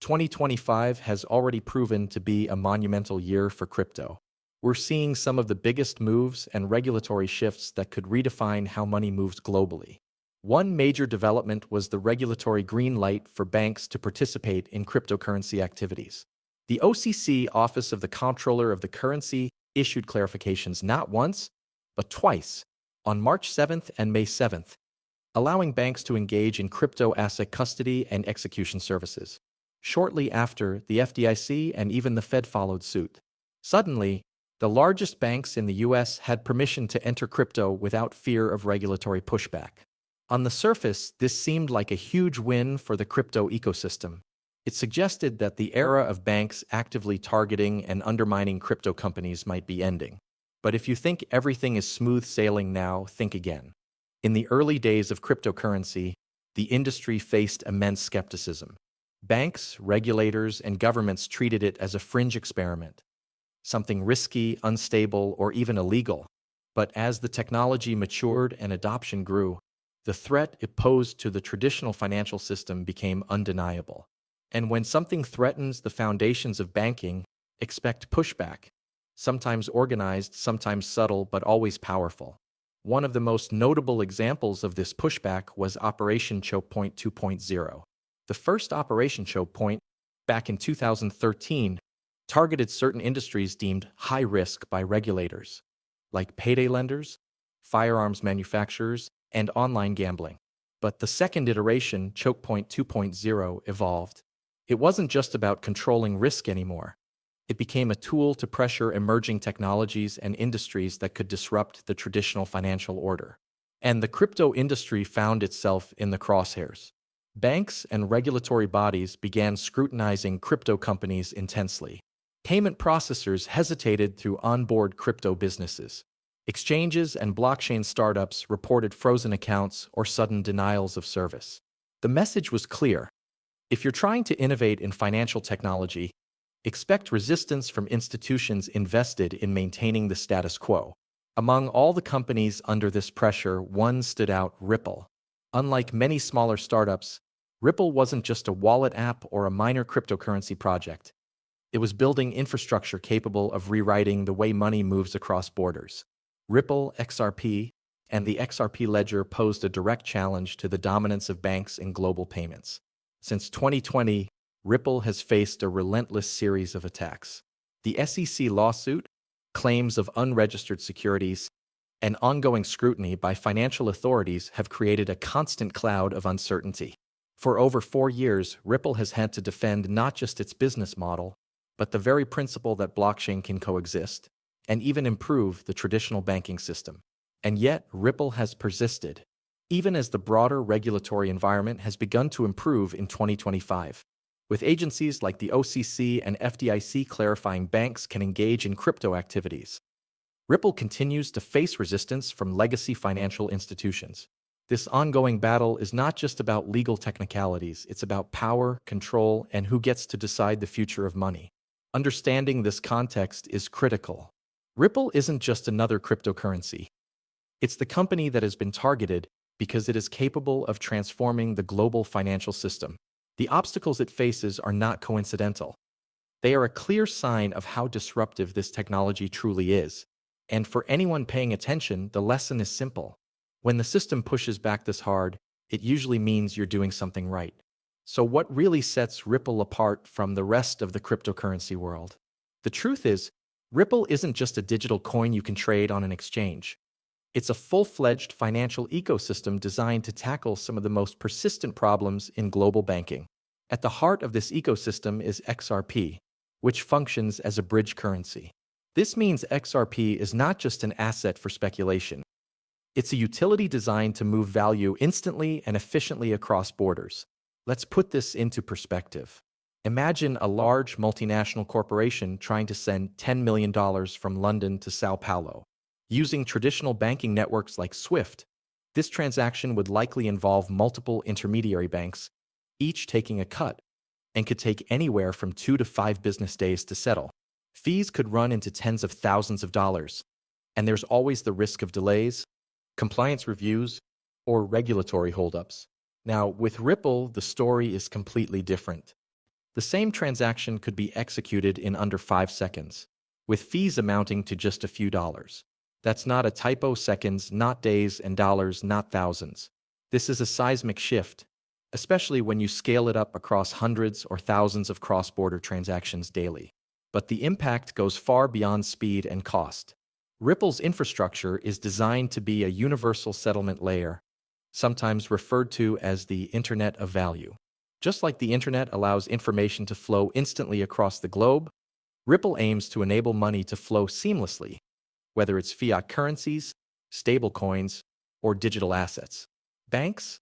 2025 has already proven to be a monumental year for crypto. We're seeing some of the biggest moves and regulatory shifts that could redefine how money moves globally. One major development was the regulatory green light for banks to participate in cryptocurrency activities. The OCC, Office of the Comptroller of the Currency, issued clarifications not once, but twice, on March 7th and May 7th, allowing banks to engage in crypto asset custody and execution services. Shortly after, the FDIC and even the Fed followed suit. Suddenly, the largest banks in the US had permission to enter crypto without fear of regulatory pushback. On the surface, this seemed like a huge win for the crypto ecosystem. It suggested that the era of banks actively targeting and undermining crypto companies might be ending. But if you think everything is smooth sailing now, think again. In the early days of cryptocurrency, the industry faced immense skepticism. Banks, regulators, and governments treated it as a fringe experiment, something risky, unstable, or even illegal. But as the technology matured and adoption grew, the threat it posed to the traditional financial system became undeniable. And when something threatens the foundations of banking, expect pushback, sometimes organized, sometimes subtle, but always powerful. One of the most notable examples of this pushback was Operation Choke Point 2.0. The first Operation Choke Point, back in 2013, targeted certain industries deemed high risk by regulators, like payday lenders, firearms manufacturers, and online gambling. But the second iteration, Choke Point 2.0, evolved. It wasn't just about controlling risk anymore. It became a tool to pressure emerging technologies and industries that could disrupt the traditional financial order. And the crypto industry found itself in the crosshairs. Banks and regulatory bodies began scrutinizing crypto companies intensely. Payment processors hesitated to onboard crypto businesses. Exchanges and blockchain startups reported frozen accounts or sudden denials of service. The message was clear. If you're trying to innovate in financial technology, expect resistance from institutions invested in maintaining the status quo. Among all the companies under this pressure, one stood out: Ripple. Unlike many smaller startups, Ripple wasn't just a wallet app or a minor cryptocurrency project. It was building infrastructure capable of rewriting the way money moves across borders. Ripple, XRP, and the XRP ledger posed a direct challenge to the dominance of banks in global payments. Since 2020, Ripple has faced a relentless series of attacks. The SEC lawsuit, claims of unregistered securities, and ongoing scrutiny by financial authorities have created a constant cloud of uncertainty. For over 4 years, Ripple has had to defend not just its business model, but the very principle that blockchain can coexist and even improve the traditional banking system. And yet, Ripple has persisted, even as the broader regulatory environment has begun to improve in 2025. With agencies like the OCC and FDIC clarifying banks can engage in crypto activities, Ripple continues to face resistance from legacy financial institutions. This ongoing battle is not just about legal technicalities, it's about power, control, and who gets to decide the future of money. Understanding this context is critical. Ripple isn't just another cryptocurrency. It's the company that has been targeted because it is capable of transforming the global financial system. The obstacles it faces are not coincidental. They are a clear sign of how disruptive this technology truly is. And for anyone paying attention, the lesson is simple. When the system pushes back this hard, it usually means you're doing something right. So what really sets Ripple apart from the rest of the cryptocurrency world? The truth is, Ripple isn't just a digital coin you can trade on an exchange. It's a full-fledged financial ecosystem designed to tackle some of the most persistent problems in global banking. At the heart of this ecosystem is XRP, which functions as a bridge currency. This means XRP is not just an asset for speculation. It's a utility designed to move value instantly and efficiently across borders. Let's put this into perspective. Imagine a large multinational corporation trying to send $10 million from London to Sao Paulo. Using traditional banking networks like SWIFT, this transaction would likely involve multiple intermediary banks, each taking a cut, and could take anywhere from 2 to 5 business days to settle. Fees could run into tens of thousands of dollars, and there's always the risk of delays, compliance reviews, or regulatory holdups. Now, with Ripple, the story is completely different. The same transaction could be executed in under 5 seconds, with fees amounting to just a few dollars. That's not a typo, seconds, not days, and dollars, not thousands. This is a seismic shift, especially when you scale it up across hundreds or thousands of cross-border transactions daily. But the impact goes far beyond speed and cost. Ripple's infrastructure is designed to be a universal settlement layer, sometimes referred to as the Internet of Value. Just like the Internet allows information to flow instantly across the globe, Ripple aims to enable money to flow seamlessly, whether it's fiat currencies, stablecoins, or digital assets. Banks,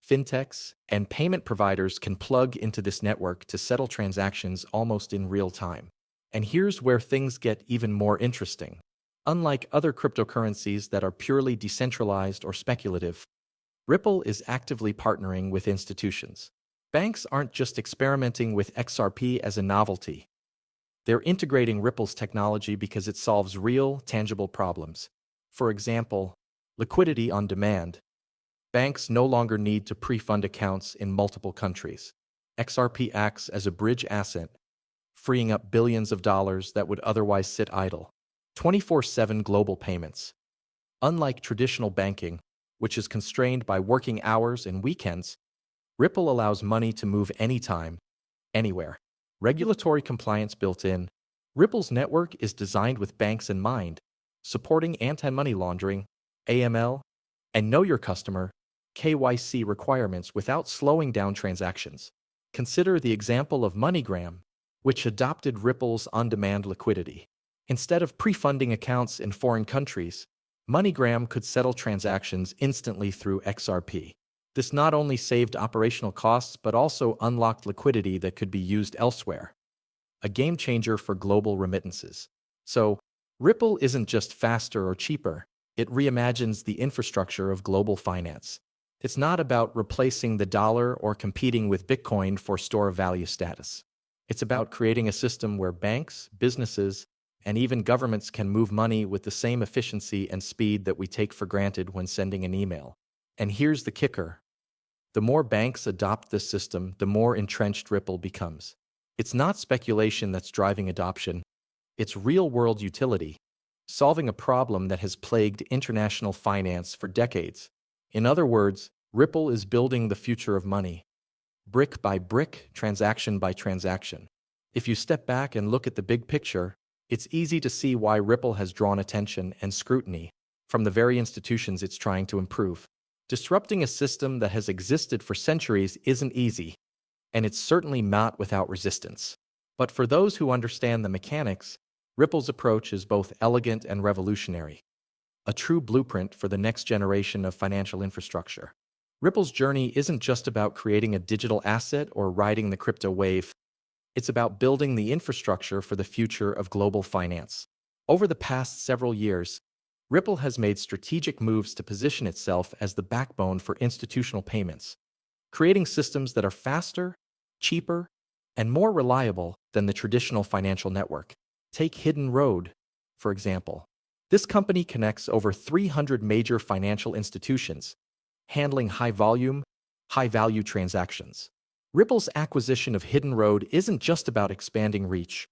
fintechs, and payment providers can plug into this network to settle transactions almost in real time. And here's where things get even more interesting. Unlike other cryptocurrencies that are purely decentralized or speculative, Ripple is actively partnering with institutions. Banks aren't just experimenting with XRP as a novelty. They're integrating Ripple's technology because it solves real, tangible problems. For example, liquidity on demand. Banks no longer need to pre-fund accounts in multiple countries. XRP acts as a bridge asset, freeing up billions of dollars that would otherwise sit idle. 24/7 global payments. Unlike traditional banking, which is constrained by working hours and weekends, Ripple allows money to move anytime, anywhere. Regulatory compliance built in. Ripple's network is designed with banks in mind, supporting anti-money laundering, AML, and Know Your Customer, KYC requirements without slowing down transactions. Consider the example of MoneyGram, which adopted Ripple's on-demand liquidity. Instead of pre-funding accounts in foreign countries, MoneyGram could settle transactions instantly through XRP. This not only saved operational costs but also unlocked liquidity that could be used elsewhere. A game changer for global remittances. So, Ripple isn't just faster or cheaper, it reimagines the infrastructure of global finance. It's not about replacing the dollar or competing with Bitcoin for store of value status. It's about creating a system where banks, businesses, and even governments can move money with the same efficiency and speed that we take for granted when sending an email. And here's the kicker. The more banks adopt this system, the more entrenched Ripple becomes. It's not speculation that's driving adoption. It's real-world utility, solving a problem that has plagued international finance for decades. In other words, Ripple is building the future of money, brick by brick, transaction by transaction. If you step back and look at the big picture, it's easy to see why Ripple has drawn attention and scrutiny from the very institutions it's trying to improve. Disrupting a system that has existed for centuries isn't easy, and it's certainly not without resistance. But for those who understand the mechanics, Ripple's approach is both elegant and revolutionary, a true blueprint for the next generation of financial infrastructure. Ripple's journey isn't just about creating a digital asset or riding the crypto wave. It's about building the infrastructure for the future of global finance. Over the past several years, Ripple has made strategic moves to position itself as the backbone for institutional payments, creating systems that are faster, cheaper, and more reliable than the traditional financial network. Take Hidden Road, for example. This company connects over 300 major financial institutions, handling high-volume, high-value transactions. Ripple's acquisition of Hidden Road isn't just about expanding reach.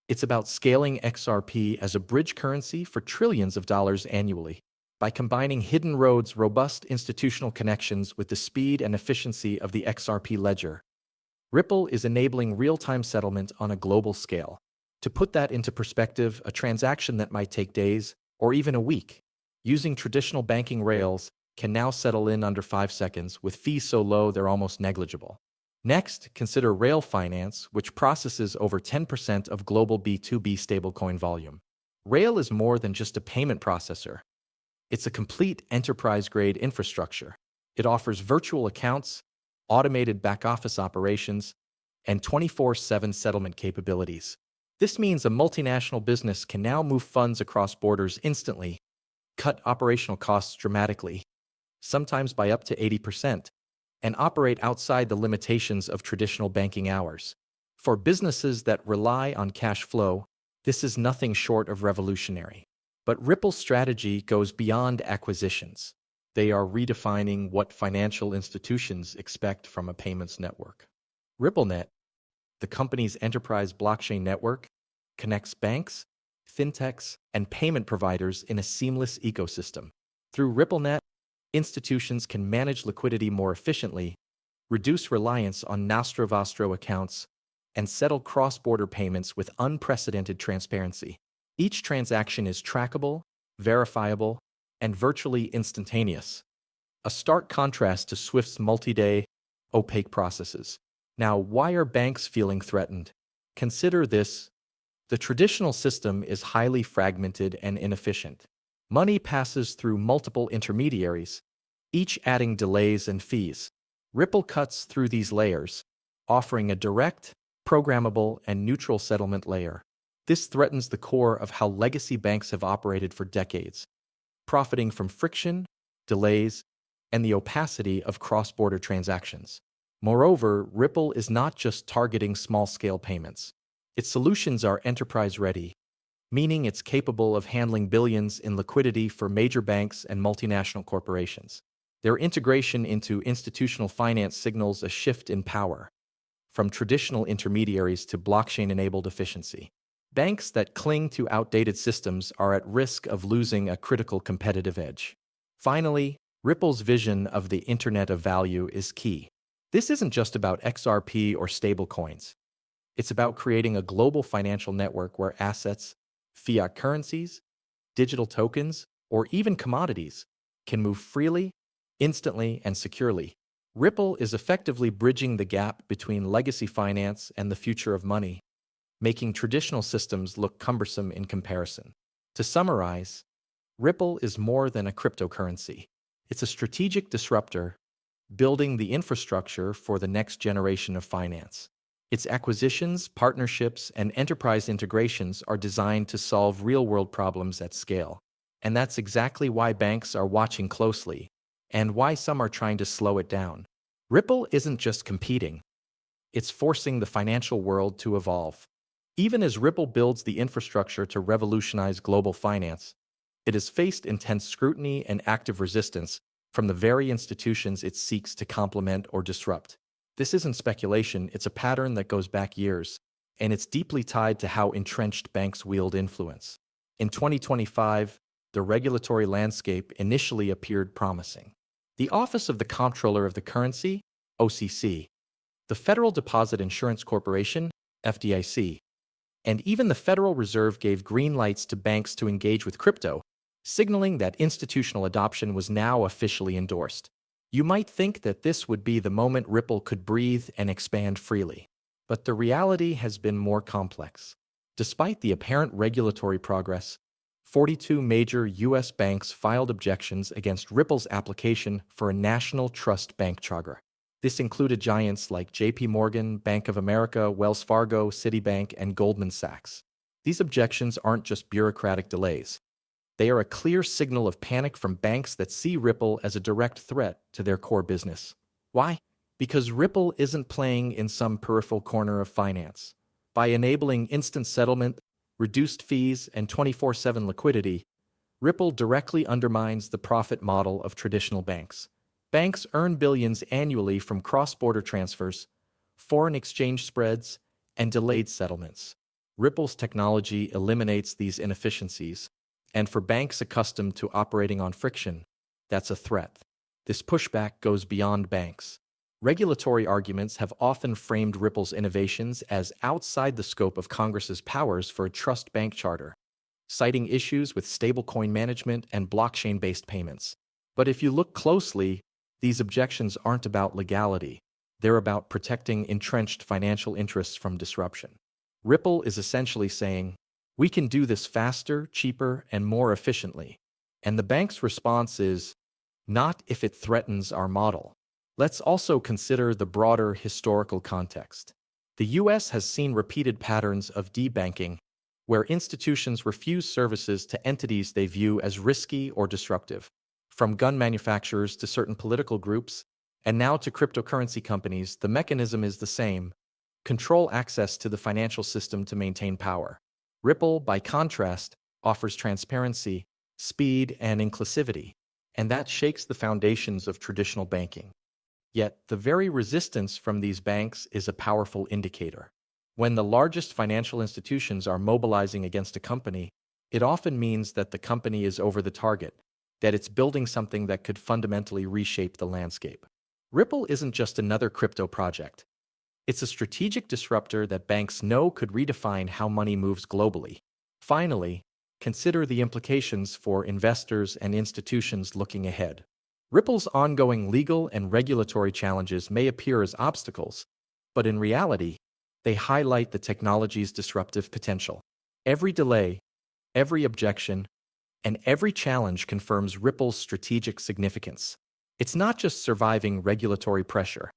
It's about scaling XRP as a bridge currency for trillions of dollars annually. By combining Hidden Road's robust institutional connections with the speed and efficiency of the XRP ledger, Ripple is enabling real-time settlement on a global scale. To put that into perspective, a transaction that might take days or even a week, using traditional banking rails, can now settle in under 5 seconds with fees so low they're almost negligible. Next, consider Rail Finance, which processes over 10% of global B2B stablecoin volume. Rail is more than just a payment processor. It's a complete enterprise-grade infrastructure. It offers virtual accounts, automated back-office operations, and 24/7 settlement capabilities. This means a multinational business can now move funds across borders instantly, cut operational costs dramatically, sometimes by up to 80%, and operate outside the limitations of traditional banking hours. For businesses that rely on cash flow, this is nothing short of revolutionary. But Ripple's strategy goes beyond acquisitions. They are redefining what financial institutions expect from a payments network. RippleNet, the company's enterprise blockchain network, connects banks, fintechs, and payment providers in a seamless ecosystem. Through RippleNet, institutions can manage liquidity more efficiently, reduce reliance on nostro-vostro accounts, and settle cross-border payments with unprecedented transparency. Each transaction is trackable, verifiable, and virtually instantaneous, a stark contrast to Swift's multi-day, opaque processes. Now, why are banks feeling threatened? Consider this. The traditional system is highly fragmented and inefficient. Money passes through multiple intermediaries, each adding delays and fees. Ripple cuts through these layers, offering a direct, programmable, and neutral settlement layer. This threatens the core of how legacy banks have operated for decades, profiting from friction, delays, and the opacity of cross-border transactions. Moreover, Ripple is not just targeting small-scale payments. Its solutions are enterprise-ready, meaning it's capable of handling billions in liquidity for major banks and multinational corporations. Their integration into institutional finance signals a shift in power, from traditional intermediaries to blockchain-enabled efficiency. Banks that cling to outdated systems are at risk of losing a critical competitive edge. Finally, Ripple's vision of the Internet of Value is key. This isn't just about XRP or stablecoins. It's about creating a global financial network where assets, fiat currencies, digital tokens, or even commodities can move freely, instantly, and securely. Ripple is effectively bridging the gap between legacy finance and the future of money, making traditional systems look cumbersome in comparison. To summarize, Ripple is more than a cryptocurrency. It's a strategic disruptor, building the infrastructure for the next generation of finance. Its acquisitions, partnerships, and enterprise integrations are designed to solve real-world problems at scale. And that's exactly why banks are watching closely, and why some are trying to slow it down. Ripple isn't just competing, it's forcing the financial world to evolve. Even as Ripple builds the infrastructure to revolutionize global finance, it has faced intense scrutiny and active resistance from the very institutions it seeks to complement or disrupt. This isn't speculation, it's a pattern that goes back years, and it's deeply tied to how entrenched banks wield influence. In 2025, the regulatory landscape initially appeared promising. The Office of the Comptroller of the Currency, OCC, the Federal Deposit Insurance Corporation, FDIC, and even the Federal Reserve gave green lights to banks to engage with crypto, signaling that institutional adoption was now officially endorsed. You might think that this would be the moment Ripple could breathe and expand freely. But the reality has been more complex. Despite the apparent regulatory progress, 42 major U.S. banks filed objections against Ripple's application for a national trust bank charter. This included giants like JP Morgan, Bank of America, Wells Fargo, Citibank, and Goldman Sachs. These objections aren't just bureaucratic delays. They are a clear signal of panic from banks that see Ripple as a direct threat to their core business. Why? Because Ripple isn't playing in some peripheral corner of finance. By enabling instant settlement, reduced fees, and 24/7 liquidity, Ripple directly undermines the profit model of traditional banks. Banks earn billions annually from cross-border transfers, foreign exchange spreads, and delayed settlements. Ripple's technology eliminates these inefficiencies, and for banks accustomed to operating on friction, that's a threat. This pushback goes beyond banks. Regulatory arguments have often framed Ripple's innovations as outside the scope of Congress's powers for a trust bank charter, citing issues with stablecoin management and blockchain-based payments. But if you look closely, these objections aren't about legality. They're about protecting entrenched financial interests from disruption. Ripple is essentially saying, we can do this faster, cheaper, and more efficiently. And the bank's response is, not if it threatens our model. Let's also consider the broader historical context. The U.S. has seen repeated patterns of debanking, where institutions refuse services to entities they view as risky or disruptive. From gun manufacturers to certain political groups, and now to cryptocurrency companies, the mechanism is the same: control access to the financial system to maintain power. Ripple, by contrast, offers transparency, speed, and inclusivity, and that shakes the foundations of traditional banking. Yet, the very resistance from these banks is a powerful indicator. When the largest financial institutions are mobilizing against a company, it often means that the company is over the target, that it's building something that could fundamentally reshape the landscape. Ripple isn't just another crypto project. It's a strategic disruptor that banks know could redefine how money moves globally. Finally, consider the implications for investors and institutions looking ahead. Ripple's ongoing legal and regulatory challenges may appear as obstacles, but in reality, they highlight the technology's disruptive potential. Every delay, every objection, and every challenge confirms Ripple's strategic significance. It's not just surviving regulatory pressure.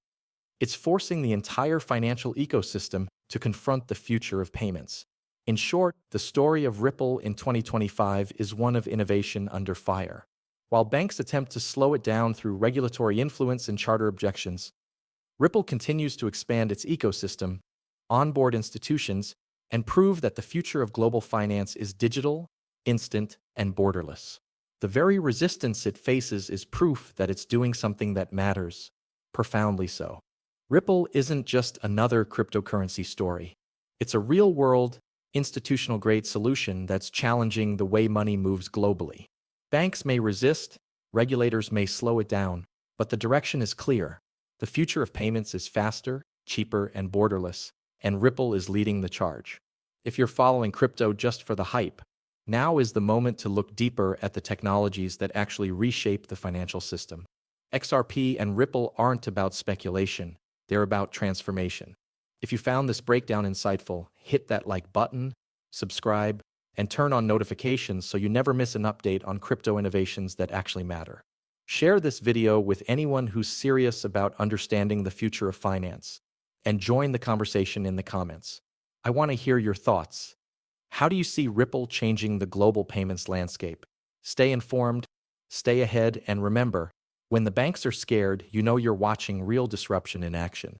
It's forcing the entire financial ecosystem to confront the future of payments. In short, the story of Ripple in 2025 is one of innovation under fire. While banks attempt to slow it down through regulatory influence and charter objections, Ripple continues to expand its ecosystem, onboard institutions, and prove that the future of global finance is digital, instant, and borderless. The very resistance it faces is proof that it's doing something that matters, profoundly so. Ripple isn't just another cryptocurrency story. It's a real-world, institutional-grade solution that's challenging the way money moves globally. Banks may resist, regulators may slow it down, but the direction is clear. The future of payments is faster, cheaper, and borderless, and Ripple is leading the charge. If you're following crypto just for the hype, now is the moment to look deeper at the technologies that actually reshape the financial system. XRP and Ripple aren't about speculation, they're about transformation. If you found this breakdown insightful, hit that like button, subscribe, and turn on notifications so you never miss an update on crypto innovations that actually matter. Share this video with anyone who's serious about understanding the future of finance, and join the conversation in the comments. I want to hear your thoughts. How do you see Ripple changing the global payments landscape? Stay informed, stay ahead, and remember, when the banks are scared, you know you're watching real disruption in action.